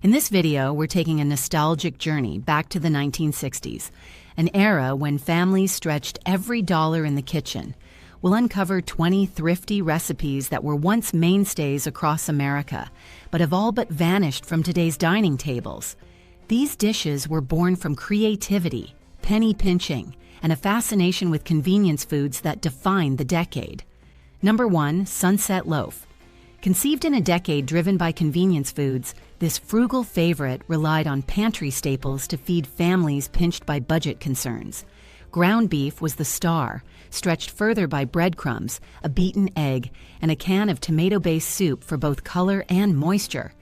In this video, we're taking a nostalgic journey back to the 1960s, an era when families stretched every dollar in the kitchen. We'll uncover 20 thrifty recipes that were once mainstays across America, but have all but vanished from today's dining tables. These dishes were born from creativity, penny pinching, and a fascination with convenience foods that defined the decade. Number 1, Sunset Loaf. Conceived in a decade driven by convenience foods, this frugal favorite relied on pantry staples to feed families pinched by budget concerns. Ground beef was the star, stretched further by breadcrumbs, a beaten egg, and a can of tomato-based soup for both color and moisture.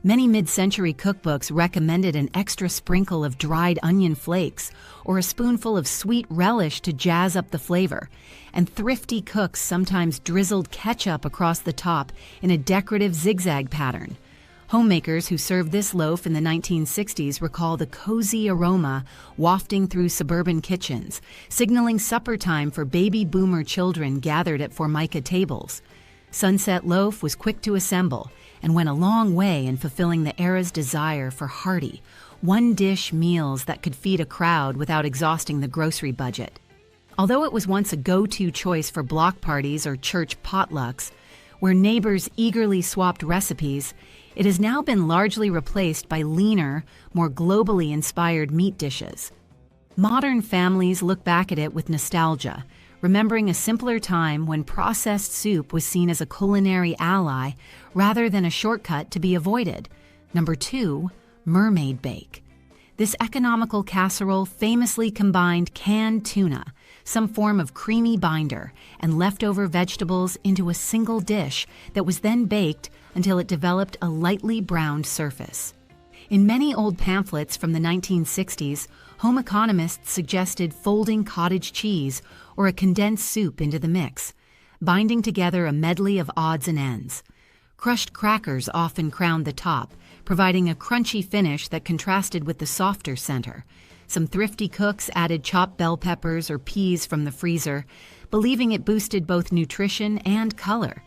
Many mid-century cookbooks recommended an extra sprinkle of dried onion flakes or a spoonful of sweet relish to jazz up the flavor, and thrifty cooks sometimes drizzled ketchup across the top in a decorative zigzag pattern. Homemakers who served this loaf in the 1960s recall the cozy aroma wafting through suburban kitchens, signaling supper time for baby boomer children gathered at Formica tables. Sunset Loaf was quick to assemble and went a long way in fulfilling the era's desire for hearty, one-dish meals that could feed a crowd without exhausting the grocery budget. Although it was once a go-to choice for block parties or church potlucks, where neighbors eagerly swapped recipes, it has now been largely replaced by leaner, more globally inspired meat dishes. Modern families look back at it with nostalgia, remembering a simpler time when processed soup was seen as a culinary ally rather than a shortcut to be avoided. Number 2, Mermaid Bake. This economical casserole famously combined canned tuna, some form of creamy binder, and leftover vegetables into a single dish that was then baked until it developed a lightly browned surface. In many old pamphlets from the 1960s, home economists suggested folding cottage cheese or a condensed soup into the mix, binding together a medley of odds and ends. Crushed crackers often crowned the top, providing a crunchy finish that contrasted with the softer center. Some thrifty cooks added chopped bell peppers or peas from the freezer, believing it boosted both nutrition and color.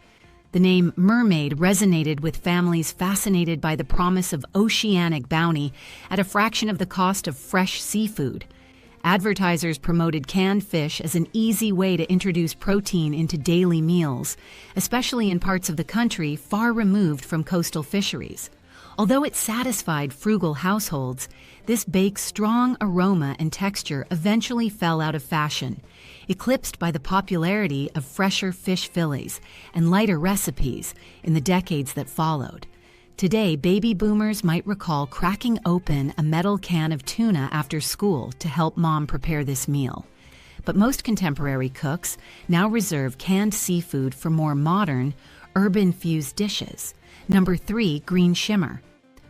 The name mermaid resonated with families fascinated by the promise of oceanic bounty at a fraction of the cost of fresh seafood. Advertisers promoted canned fish as an easy way to introduce protein into daily meals, especially in parts of the country far removed from coastal fisheries. Although it satisfied frugal households, this bake's strong aroma and texture eventually fell out of fashion, eclipsed by the popularity of fresher fish fillets and lighter recipes in the decades that followed. Today, baby boomers might recall cracking open a metal can of tuna after school to help mom prepare this meal. But most contemporary cooks now reserve canned seafood for more modern, herb-infused dishes. Number 3, Green Shimmer.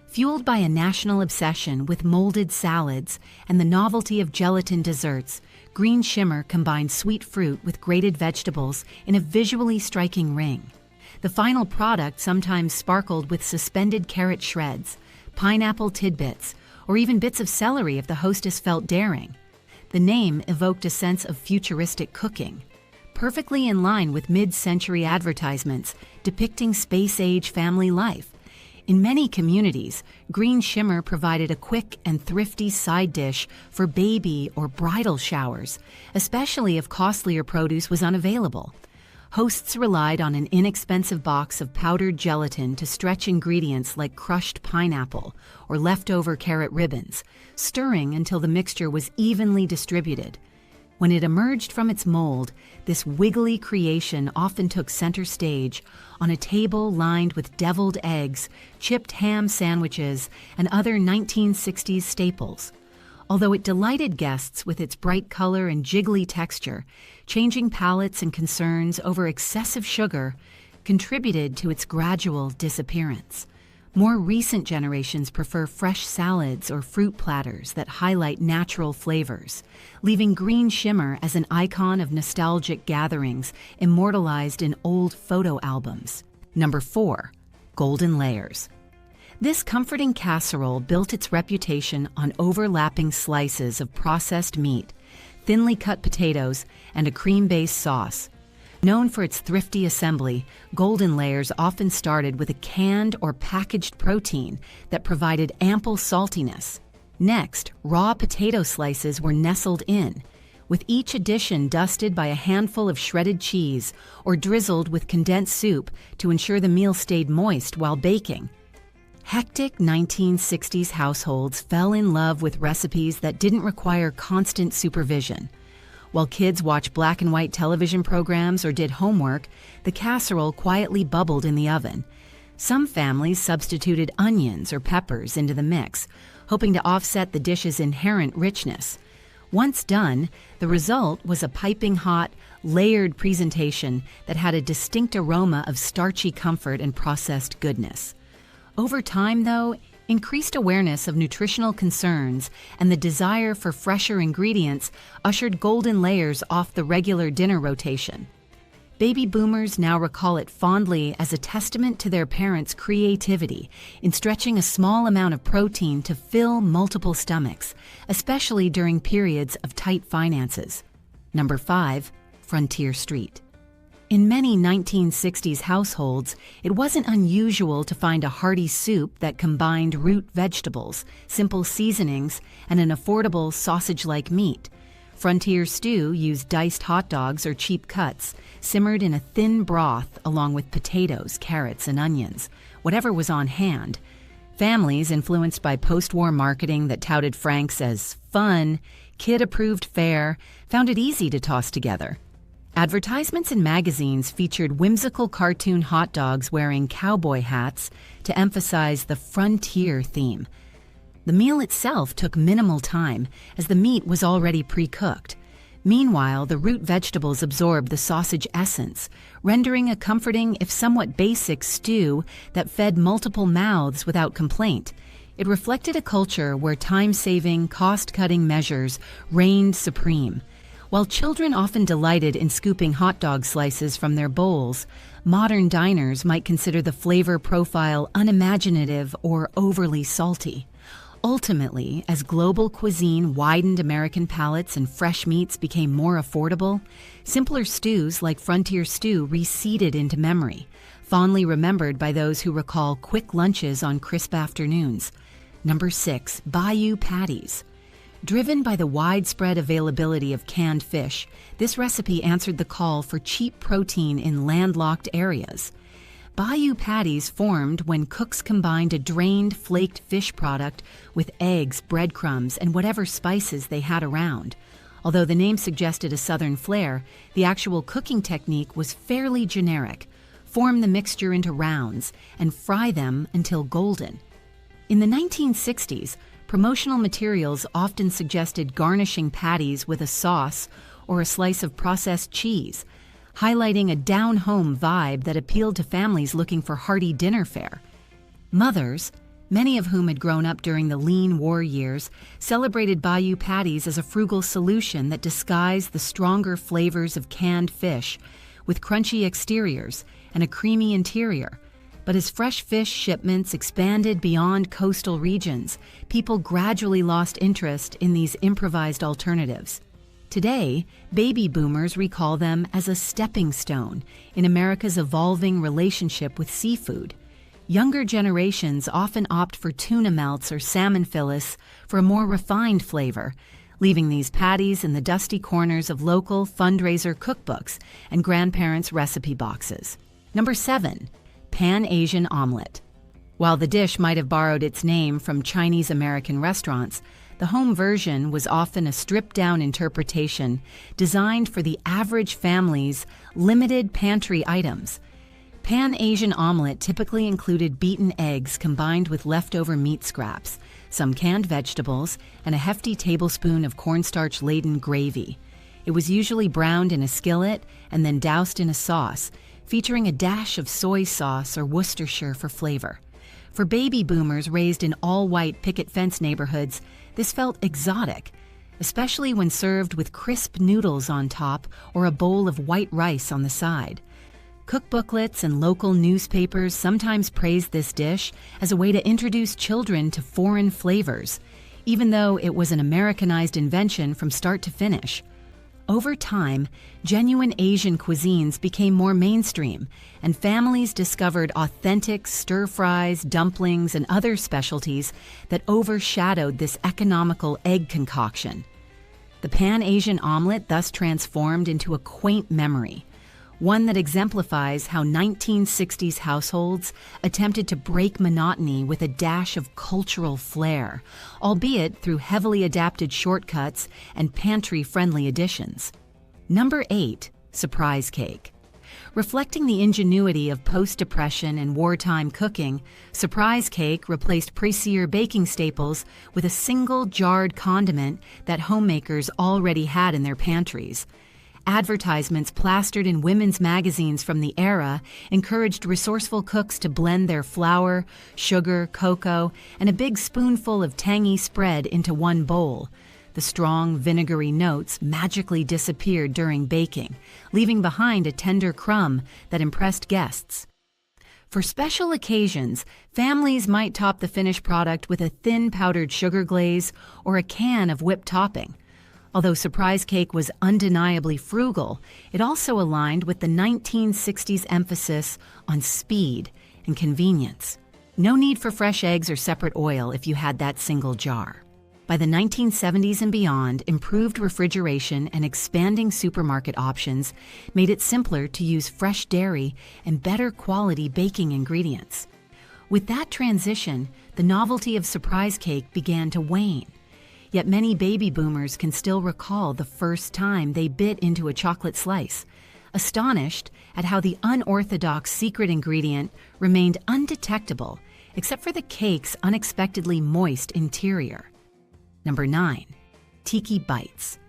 Fueled by a national obsession with molded salads and the novelty of gelatin desserts, Green Shimmer combined sweet fruit with grated vegetables in a visually striking ring. The final product sometimes sparkled with suspended carrot shreds, pineapple tidbits, or even bits of celery if the hostess felt daring. The name evoked a sense of futuristic cooking, perfectly in line with mid-century advertisements depicting space-age family life. In many communities, Green Shimmer provided a quick and thrifty side dish for baby or bridal showers, especially if costlier produce was unavailable. Hosts relied on an inexpensive box of powdered gelatin to stretch ingredients like crushed pineapple or leftover carrot ribbons, stirring until the mixture was evenly distributed. When it emerged from its mold, this wiggly creation often took center stage on a table lined with deviled eggs, chipped ham sandwiches, and other 1960s staples. Although it delighted guests with its bright color and jiggly texture, changing palates and concerns over excessive sugar contributed to its gradual disappearance. More recent generations prefer fresh salads or fruit platters that highlight natural flavors, leaving Green Shimmer as an icon of nostalgic gatherings immortalized in old photo albums. Number 4, Golden Layers. This comforting casserole built its reputation on overlapping slices of processed meat, thinly cut potatoes, and a cream-based sauce. Known for its thrifty assembly, golden layers often started with a canned or packaged protein that provided ample saltiness. Next, raw potato slices were nestled in, with each addition dusted by a handful of shredded cheese or drizzled with condensed soup to ensure the meal stayed moist while baking. Hectic 1960s households fell in love with recipes that didn't require constant supervision. While kids watched black and white television programs or did homework, the casserole quietly bubbled in the oven. Some families substituted onions or peppers into the mix, hoping to offset the dish's inherent richness. Once done, the result was a piping hot, layered presentation that had a distinct aroma of starchy comfort and processed goodness. Over time, though, increased awareness of nutritional concerns and the desire for fresher ingredients ushered golden layers off the regular dinner rotation. Baby boomers now recall it fondly as a testament to their parents' creativity in stretching a small amount of protein to fill multiple stomachs, especially during periods of tight finances. Number 5, Frontier Street. In many 1960s households, it wasn't unusual to find a hearty soup that combined root vegetables, simple seasonings, and an affordable sausage-like meat. Frontier stew used diced hot dogs or cheap cuts, simmered in a thin broth along with potatoes, carrots, and onions, whatever was on hand. Families influenced by post-war marketing that touted Franks as fun, kid-approved fare, found it easy to toss together. Advertisements in magazines featured whimsical cartoon hot dogs wearing cowboy hats to emphasize the frontier theme. The meal itself took minimal time, as the meat was already pre-cooked. Meanwhile, the root vegetables absorbed the sausage essence, rendering a comforting, if somewhat basic, stew that fed multiple mouths without complaint. It reflected a culture where time-saving, cost-cutting measures reigned supreme. While children often delighted in scooping hot dog slices from their bowls, modern diners might consider the flavor profile unimaginative or overly salty. Ultimately, as global cuisine widened American palates and fresh meats became more affordable, simpler stews like Frontier Stew receded into memory, fondly remembered by those who recall quick lunches on crisp afternoons. Number 6, Bayou Patties. Driven by the widespread availability of canned fish, this recipe answered the call for cheap protein in landlocked areas. Bayou patties formed when cooks combined a drained, flaked fish product with eggs, breadcrumbs, and whatever spices they had around. Although the name suggested a southern flair, the actual cooking technique was fairly generic. Form the mixture into rounds and fry them until golden. In the 1960s, promotional materials often suggested garnishing patties with a sauce or a slice of processed cheese, highlighting a down-home vibe that appealed to families looking for hearty dinner fare. Mothers, many of whom had grown up during the lean war years, celebrated Bayou patties as a frugal solution that disguised the stronger flavors of canned fish with crunchy exteriors and a creamy interior. But as fresh fish shipments expanded beyond coastal regions, people gradually lost interest in these improvised alternatives. Today, baby boomers recall them as a stepping stone in America's evolving relationship with seafood. Younger generations often opt for tuna melts or salmon fillets for a more refined flavor, leaving these patties in the dusty corners of local fundraiser cookbooks and grandparents' recipe boxes. Number 7. Pan-Asian Omelette. While the dish might have borrowed its name from Chinese-American restaurants, the home version was often a stripped-down interpretation designed for the average family's limited pantry items. Pan-Asian omelet typically included beaten eggs combined with leftover meat scraps, some canned vegetables, and a hefty tablespoon of cornstarch-laden gravy. It was usually browned in a skillet and then doused in a sauce, featuring a dash of soy sauce or Worcestershire for flavor. For baby boomers raised in all-white picket fence neighborhoods, this felt exotic, especially when served with crisp noodles on top or a bowl of white rice on the side. Cookbooklets and local newspapers sometimes praised this dish as a way to introduce children to foreign flavors, even though it was an Americanized invention from start to finish. Over time, genuine Asian cuisines became more mainstream, and families discovered authentic stir-fries, dumplings, and other specialties that overshadowed this economical egg concoction. The Pan-Asian omelet thus transformed into a quaint memory, one that exemplifies how 1960s households attempted to break monotony with a dash of cultural flair, albeit through heavily adapted shortcuts and pantry-friendly additions. Number 8, surprise cake. Reflecting the ingenuity of post-depression and wartime cooking, surprise cake replaced pricier baking staples with a single jarred condiment that homemakers already had in their pantries. Advertisements plastered in women's magazines from the era encouraged resourceful cooks to blend their flour, sugar, cocoa, and a big spoonful of tangy spread into one bowl. The strong, vinegary notes magically disappeared during baking, leaving behind a tender crumb that impressed guests. For special occasions, families might top the finished product with a thin powdered sugar glaze or a can of whipped topping. Although surprise cake was undeniably frugal, it also aligned with the 1960s emphasis on speed and convenience. No need for fresh eggs or separate oil if you had that single jar. By the 1970s and beyond, improved refrigeration and expanding supermarket options made it simpler to use fresh dairy and better quality baking ingredients. With that transition, the novelty of surprise cake began to wane. Yet many baby boomers can still recall the first time they bit into a chocolate slice, astonished at how the unorthodox secret ingredient remained undetectable except for the cake's unexpectedly moist interior. Number 9, Tiki Bites.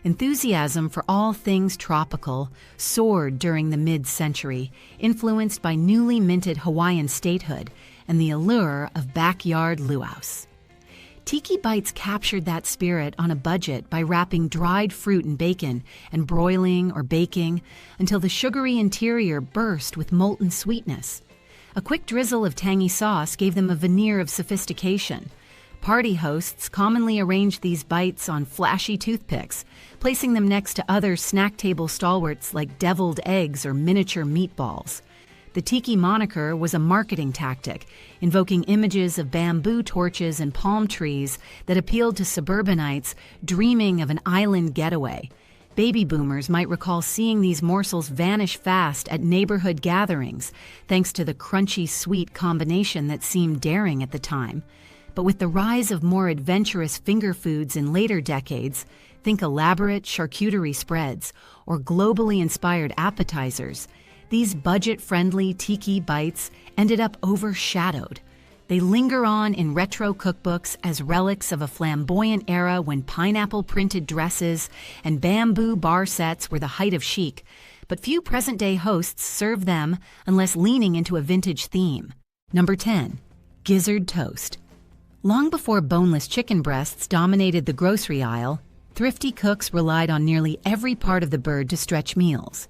Enthusiasm for all things tropical soared during the mid-century, influenced by newly minted Hawaiian statehood and the allure of backyard luau's. Tiki Bites captured that spirit on a budget by wrapping dried fruit in bacon and broiling or baking until the sugary interior burst with molten sweetness. A quick drizzle of tangy sauce gave them a veneer of sophistication. Party hosts commonly arranged these bites on flashy toothpicks, placing them next to other snack table stalwarts like deviled eggs or miniature meatballs. The tiki moniker was a marketing tactic, invoking images of bamboo torches and palm trees that appealed to suburbanites dreaming of an island getaway. Baby boomers might recall seeing these morsels vanish fast at neighborhood gatherings, thanks to the crunchy sweet combination that seemed daring at the time. But with the rise of more adventurous finger foods in later decades, think elaborate charcuterie spreads or globally inspired appetizers, these budget-friendly tiki bites ended up overshadowed. They linger on in retro cookbooks as relics of a flamboyant era when pineapple-printed dresses and bamboo bar sets were the height of chic, but few present-day hosts serve them unless leaning into a vintage theme. Number 10, Gizzard Toast. Long before boneless chicken breasts dominated the grocery aisle, thrifty cooks relied on nearly every part of the bird to stretch meals.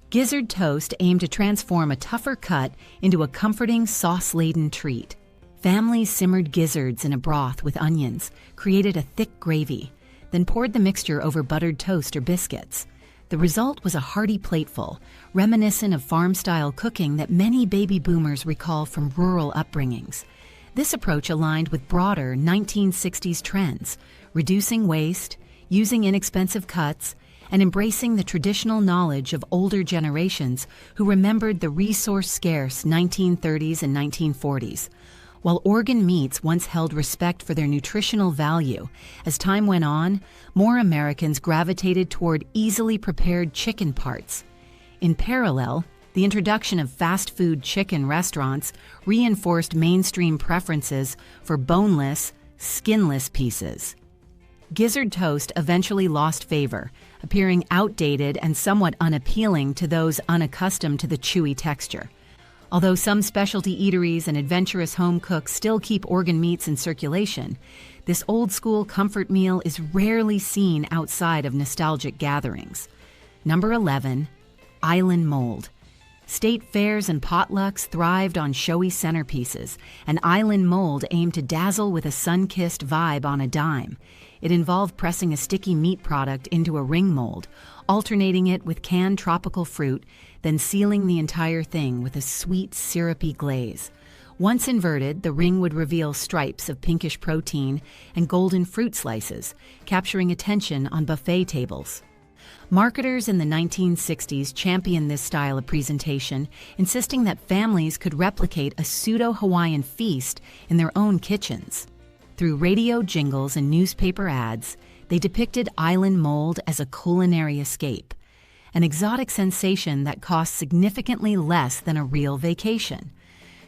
Gizzard Toast aimed to transform a tougher cut into a comforting, sauce-laden treat. Families simmered gizzards in a broth with onions, created a thick gravy, then poured the mixture over buttered toast or biscuits. The result was a hearty plateful, reminiscent of farm-style cooking that many baby boomers recall from rural upbringings. This approach aligned with broader 1960s trends, reducing waste, using inexpensive cuts, and embracing the traditional knowledge of older generations who remembered the resource-scarce 1930s and 1940s. While organ meats once held respect for their nutritional value, as time went on, more Americans gravitated toward easily prepared chicken parts. In parallel, the introduction of fast food chicken restaurants reinforced mainstream preferences for boneless, skinless pieces. Gizzard Toast eventually lost favor, appearing outdated and somewhat unappealing to those unaccustomed to the chewy texture. Although some specialty eateries and adventurous home cooks still keep organ meats in circulation, this old-school comfort meal is rarely seen outside of nostalgic gatherings. Number 11, Island Mold. State fairs and potlucks thrived on showy centerpieces, and island mold aimed to dazzle with a sun-kissed vibe on a dime. It involved pressing a sticky meat product into a ring mold, alternating it with canned tropical fruit, then sealing the entire thing with a sweet, syrupy glaze. Once inverted, the ring would reveal stripes of pinkish protein and golden fruit slices, capturing attention on buffet tables. Marketers in the 1960s championed this style of presentation, insisting that families could replicate a pseudo-Hawaiian feast in their own kitchens. Through radio jingles and newspaper ads, they depicted island mold as a culinary escape, an exotic sensation that cost significantly less than a real vacation.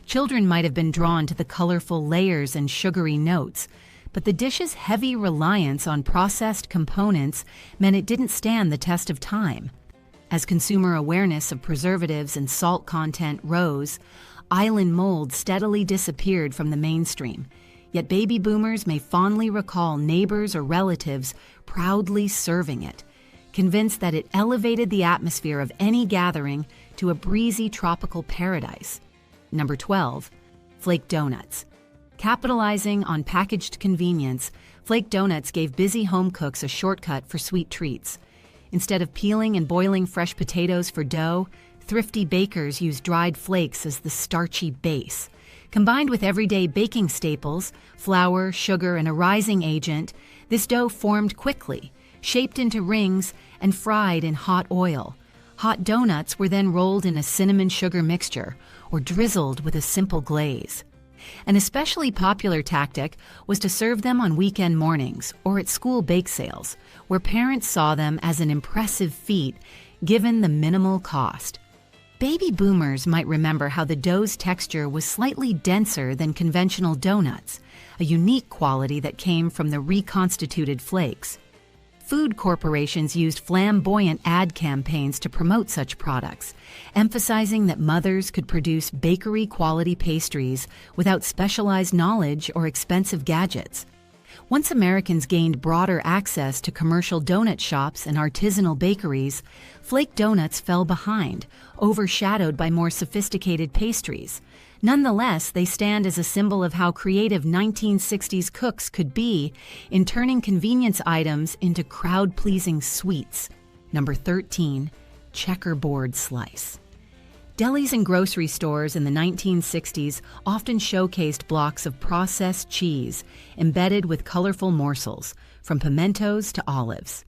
Children might have been drawn to the colorful layers and sugary notes, but the dish's heavy reliance on processed components meant it didn't stand the test of time. As consumer awareness of preservatives and salt content rose, island mold steadily disappeared from the mainstream. Yet baby boomers may fondly recall neighbors or relatives proudly serving it, convinced that it elevated the atmosphere of any gathering to a breezy tropical paradise. Number 12, Flake Donuts. Capitalizing on packaged convenience, Flake Donuts gave busy home cooks a shortcut for sweet treats. Instead of peeling and boiling fresh potatoes for dough, thrifty bakers used dried flakes as the starchy base. Combined with everyday baking staples, flour, sugar, and a rising agent, this dough formed quickly, shaped into rings, and fried in hot oil. Hot donuts were then rolled in a cinnamon sugar mixture or drizzled with a simple glaze. An especially popular tactic was to serve them on weekend mornings or at school bake sales, where parents saw them as an impressive feat given the minimal cost. Baby boomers might remember how the dough's texture was slightly denser than conventional donuts, a unique quality that came from the reconstituted flakes. Food corporations used flamboyant ad campaigns to promote such products, emphasizing that mothers could produce bakery-quality pastries without specialized knowledge or expensive gadgets. Once Americans gained broader access to commercial donut shops and artisanal bakeries, Flake Donuts fell behind, overshadowed by more sophisticated pastries. Nonetheless, they stand as a symbol of how creative 1960s cooks could be in turning convenience items into crowd-pleasing sweets. Number 13, Checkerboard Slice. Delis and grocery stores in the 1960s often showcased blocks of processed cheese embedded with colorful morsels, from pimentos to olives.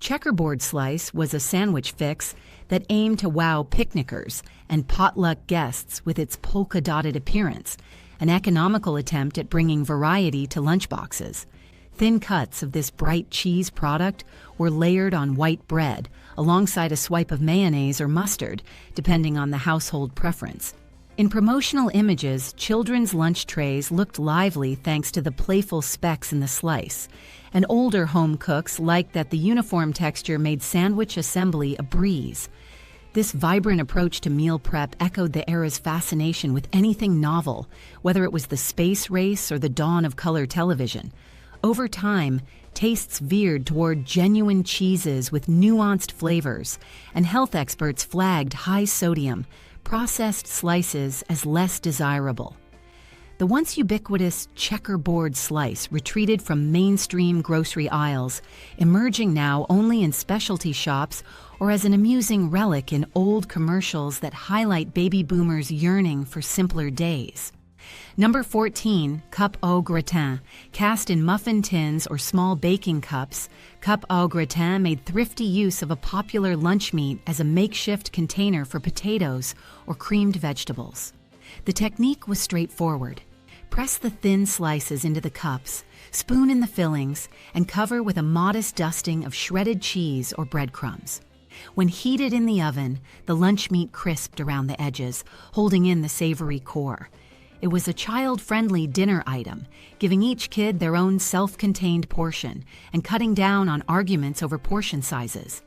Checkerboard Slice was a sandwich fix that aimed to wow picnickers and potluck guests with its polka-dotted appearance, an economical attempt at bringing variety to lunchboxes. Thin cuts of this bright cheese product were layered on white bread, alongside a swipe of mayonnaise or mustard, depending on the household preference. In promotional images, children's lunch trays looked lively thanks to the playful specks in the slice, and older home cooks liked that the uniform texture made sandwich assembly a breeze. This vibrant approach to meal prep echoed the era's fascination with anything novel, whether it was the space race or the dawn of color television. Over time, tastes veered toward genuine cheeses with nuanced flavors, and health experts flagged high-sodium, processed slices as less desirable. The once ubiquitous checkerboard slice retreated from mainstream grocery aisles, emerging now only in specialty shops or as an amusing relic in old commercials that highlight baby boomers' yearning for simpler days. Number 14, Cup au gratin. Cast in muffin tins or small baking cups, Cup au gratin made thrifty use of a popular lunch meat as a makeshift container for potatoes or creamed vegetables. The technique was straightforward. Press the thin slices into the cups, spoon in the fillings, and cover with a modest dusting of shredded cheese or breadcrumbs. When heated in the oven, the lunch meat crisped around the edges, holding in the savory core. It was a child-friendly dinner item, giving each kid their own self-contained portion and cutting down on arguments over portion sizes.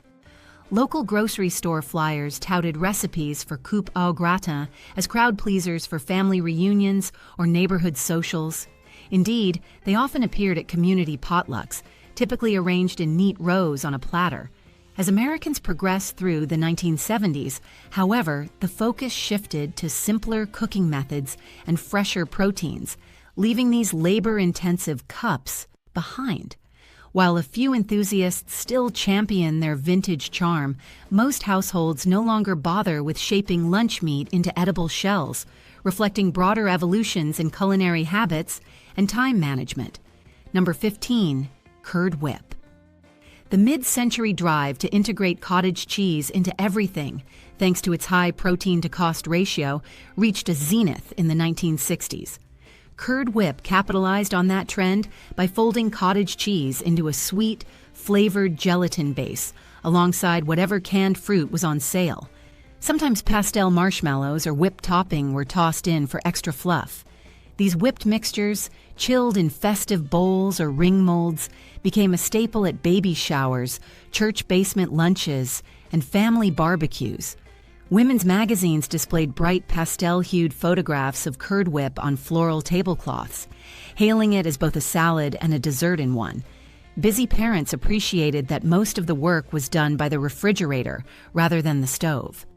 Local grocery store flyers touted recipes for coupe au gratin as crowd pleasers for family reunions or neighborhood socials. Indeed, they often appeared at community potlucks, typically arranged in neat rows on a platter. As Americans progressed through the 1970s, however, the focus shifted to simpler cooking methods and fresher proteins, leaving these labor-intensive cups behind. While a few enthusiasts still champion their vintage charm, most households no longer bother with shaping lunch meat into edible shells, reflecting broader evolutions in culinary habits and time management. Number 15, curd whip. The mid-century drive to integrate cottage cheese into everything, thanks to its high protein-to-cost ratio, reached a zenith in the 1960s. Curd whip capitalized on that trend by folding cottage cheese into a sweet, flavored gelatin base, alongside whatever canned fruit was on sale. Sometimes pastel marshmallows or whipped topping were tossed in for extra fluff. These whipped mixtures, chilled in festive bowls or ring molds, became a staple at baby showers, church basement lunches, and family barbecues. Women's magazines displayed bright pastel-hued photographs of curd whip on floral tablecloths, hailing it as both a salad and a dessert in one. Busy parents appreciated that most of the work was done by the refrigerator rather than the stove.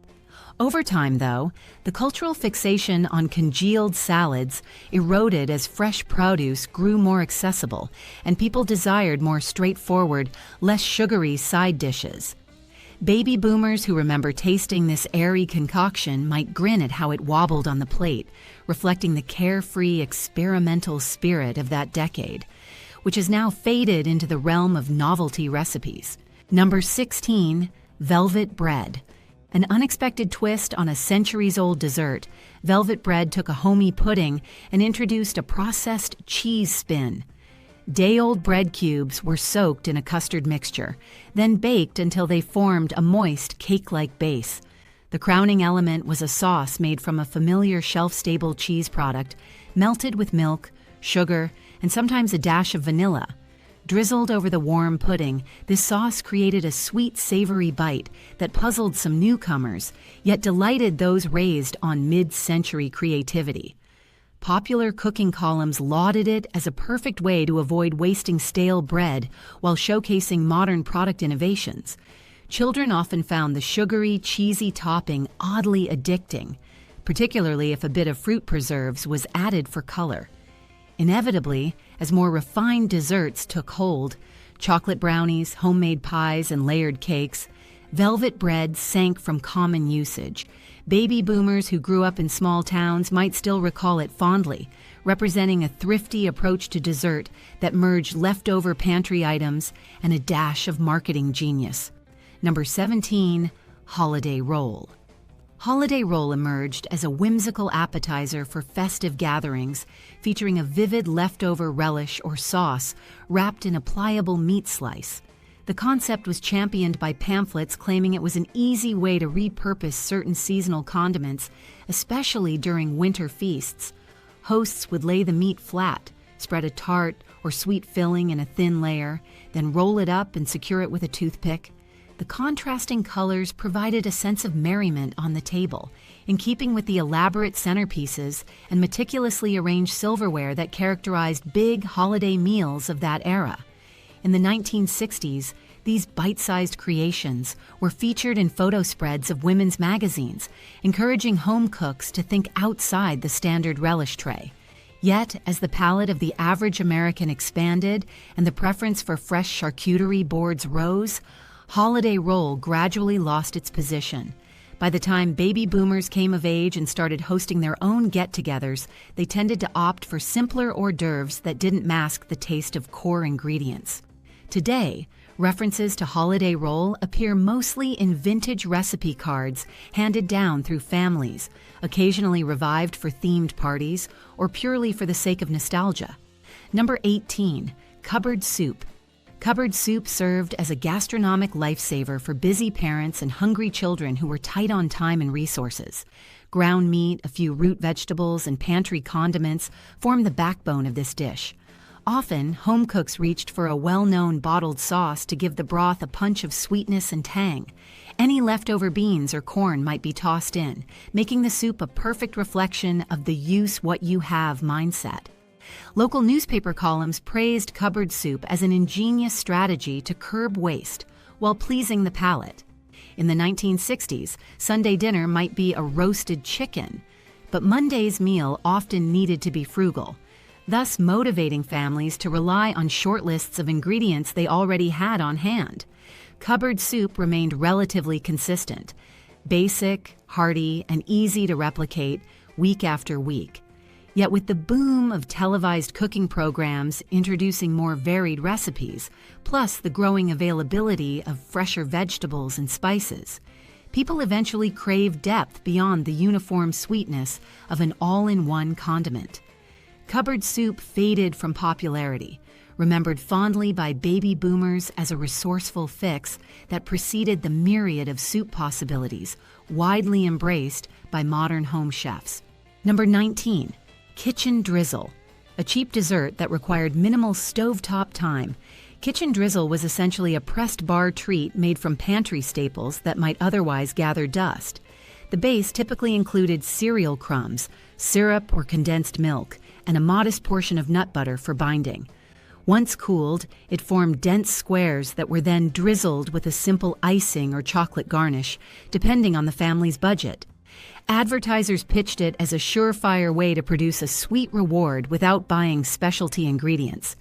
Over time, though, the cultural fixation on congealed salads eroded as fresh produce grew more accessible, and people desired more straightforward, less sugary side dishes. Baby boomers who remember tasting this airy concoction might grin at how it wobbled on the plate, reflecting the carefree, experimental spirit of that decade, which has now faded into the realm of novelty recipes. Number 16, velvet bread. An unexpected twist on a centuries-old dessert, velvet bread took a homey pudding and introduced a processed cheese spin. Day-old bread cubes were soaked in a custard mixture, then baked until they formed a moist, cake-like base. The crowning element was a sauce made from a familiar shelf-stable cheese product, melted with milk, sugar, and sometimes a dash of vanilla. Drizzled over the warm pudding, this sauce created a sweet, savory bite that puzzled some newcomers, yet delighted those raised on mid-century creativity. Popular cooking columns lauded it as a perfect way to avoid wasting stale bread while showcasing modern product innovations. Children often found the sugary, cheesy topping oddly addicting, particularly if a bit of fruit preserves was added for color. Inevitably, as more refined desserts took hold, chocolate brownies, homemade pies, and layered cakes, velvet bread sank from common usage. Baby boomers who grew up in small towns might still recall it fondly, representing a thrifty approach to dessert that merged leftover pantry items and a dash of marketing genius. Number 17, holiday roll. Holiday roll emerged as a whimsical appetizer for festive gatherings, featuring a vivid leftover relish or sauce wrapped in a pliable meat slice. The concept was championed by pamphlets claiming it was an easy way to repurpose certain seasonal condiments, especially during winter feasts. Hosts would lay the meat flat, spread a tart or sweet filling in a thin layer, then roll it up and secure it with a toothpick. The contrasting colors provided a sense of merriment on the table, in keeping with the elaborate centerpieces and meticulously arranged silverware that characterized big holiday meals of that era. In the 1960s, these bite-sized creations were featured in photo spreads of women's magazines, encouraging home cooks to think outside the standard relish tray. Yet, as the palate of the average American expanded and the preference for fresh charcuterie boards rose, holiday roll gradually lost its position. By the time baby boomers came of age and started hosting their own get-togethers, they tended to opt for simpler hors d'oeuvres that didn't mask the taste of core ingredients. Today, references to holiday roll appear mostly in vintage recipe cards handed down through families, occasionally revived for themed parties or purely for the sake of nostalgia. Number 18, cupboard soup. Cupboard soup served as a gastronomic lifesaver for busy parents and hungry children who were tight on time and resources. Ground meat, a few root vegetables, and pantry condiments formed the backbone of this dish. Often, home cooks reached for a well-known bottled sauce to give the broth a punch of sweetness and tang. Any leftover beans or corn might be tossed in, making the soup a perfect reflection of the use what you have mindset. Local newspaper columns praised cupboard soup as an ingenious strategy to curb waste, while pleasing the palate. In the 1960s, Sunday dinner might be a roasted chicken, but Monday's meal often needed to be frugal, thus motivating families to rely on short lists of ingredients they already had on hand. Cupboard soup remained relatively consistent, basic, hearty, and easy to replicate week after week. Yet with the boom of televised cooking programs introducing more varied recipes, plus the growing availability of fresher vegetables and spices, people eventually craved depth beyond the uniform sweetness of an all-in-one condiment. Cupboard soup faded from popularity, remembered fondly by baby boomers as a resourceful fix that preceded the myriad of soup possibilities widely embraced by modern home chefs. Number 19. Kitchen Drizzle, a cheap dessert that required minimal stovetop time. Kitchen Drizzle was essentially a pressed bar treat made from pantry staples that might otherwise gather dust. The base typically included cereal crumbs, syrup or condensed milk, and a modest portion of nut butter for binding. Once cooled, it formed dense squares that were then drizzled with a simple icing or chocolate garnish, depending on the family's budget. Advertisers pitched it as a surefire way to produce a sweet reward without buying specialty ingredients.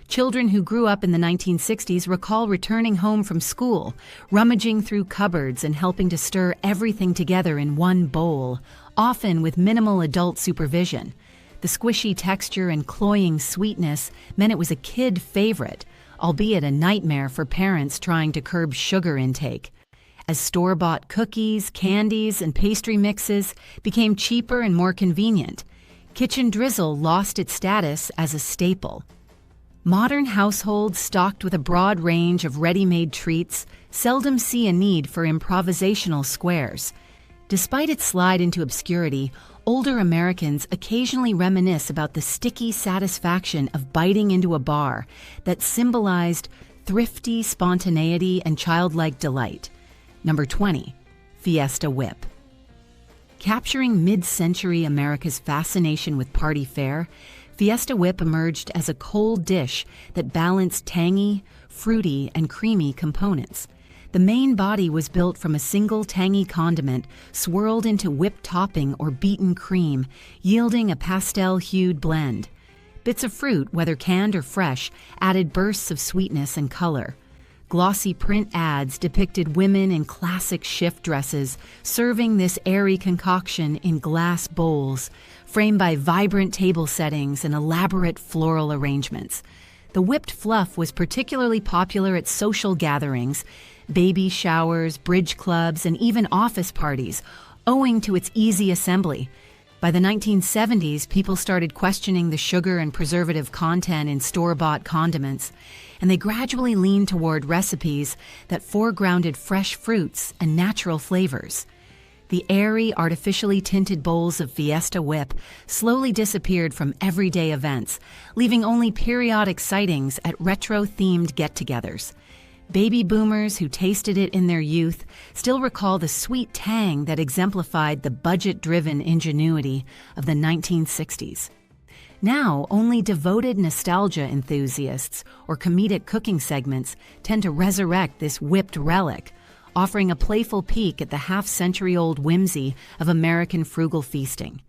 Children who grew up in the 1960s recall returning home from school, rummaging through cupboards and helping to stir everything together in one bowl, often with minimal adult supervision. The squishy texture and cloying sweetness meant it was a kid favorite, albeit a nightmare for parents trying to curb sugar intake. As store-bought cookies, candies, and pastry mixes became cheaper and more convenient, Kitchen Drizzle lost its status as a staple. Modern households stocked with a broad range of ready-made treats seldom see a need for improvisational squares. Despite its slide into obscurity, older Americans occasionally reminisce about the sticky satisfaction of biting into a bar that symbolized thrifty spontaneity and childlike delight. Number 20. Fiesta Whip. Capturing mid-century America's fascination with party fare, Fiesta Whip emerged as a cold dish that balanced tangy, fruity, and creamy components. The main body was built from a single tangy condiment swirled into whipped topping or beaten cream, yielding a pastel-hued blend. Bits of fruit, whether canned or fresh, added bursts of sweetness and color. Glossy print ads depicted women in classic shift dresses serving this airy concoction in glass bowls, framed by vibrant table settings and elaborate floral arrangements. The whipped fluff was particularly popular at social gatherings, baby showers, bridge clubs, and even office parties, owing to its easy assembly. By the 1970s, people started questioning the sugar and preservative content in store-bought condiments, and they gradually leaned toward recipes that foregrounded fresh fruits and natural flavors. The airy, artificially tinted bowls of Fiesta Whip slowly disappeared from everyday events, leaving only periodic sightings at retro-themed get-togethers. Baby boomers who tasted it in their youth still recall the sweet tang that exemplified the budget-driven ingenuity of the 1960s. Now, only devoted nostalgia enthusiasts or comedic cooking segments tend to resurrect this whipped relic, offering a playful peek at the half-century-old whimsy of American frugal feasting.